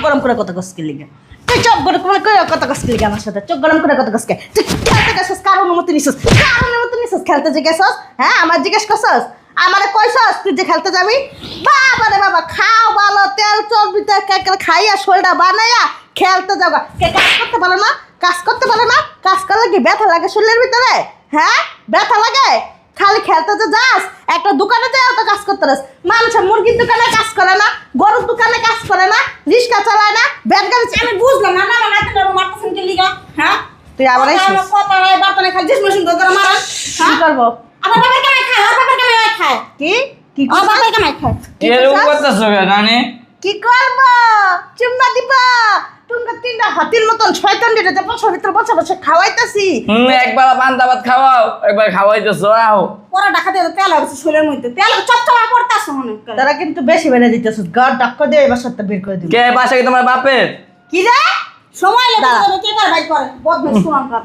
গরম করে কথা কসকে লিগে তুই চোখ গরম করে কথা কসকে লিগে আমার সাথে চোখ গরম করে কথা কসকে তুই খেলতে গেছস কার অনুমতি নিছস খেলতে যে গেছস হ্যাঁ আমার জিজ্ঞেস করছস আমারে কইছস তুই যে খেলতে যাবি বাবা রে বাবা খাও ভালো তেল চর্বিতে খাইয়া শরীরটা বানাইয়া খেলতে যাওয়া কে কাজ করতে পারে না কাজ করতে পারে না কাজ করলে কি ব্যথা লাগে শরীরের ভিতরে হ্যাঁ ব্যথা লাগে খালি খেলতে যে যাস একটা দোকানে যাও তো কাজ করতে রাস মানুষের মুরগির দোকানে কাজ করে না গরুর দোকানে কাজ করে না রিক্সা চালায় না ব্যাট গাড়ি আমি বুঝলাম না না না না মারতেছেন কি লিগা হ্যাঁ তুই আবার কথা নাই বাতনে খালি জিস মেশিন করে মারা কি করবো আমার বাবা কেমন খায় আমার বাবা কেমন খায় কি কি আমার বাবা কেমন খায় এরকম করতেছো কেন রানী? কি করবো চুম্মা দিবা তুমি তিনটা হাতির মতন শয়তান দিতে যে বছর ভিতর বছর খাওয়াইতাছি একবার পান্তা ভাত খাওয়াও একবার খাওয়াইতেছো আও পরে ঢাকা দিয়ে তেল হচ্ছে শরীরের মধ্যে তেল চপচপা পড়তাছে মনে করে তারা কিন্তু বেশি বেড়ে দিতেছ গড় ডাক্কা দিয়ে এবার সত্য বের করে দিবি কে বাসা কি তোমার বাপের? কি রে সময় লাগে দাঁড়া। কে কার ভাই করে বদমাইশ শুনাম কার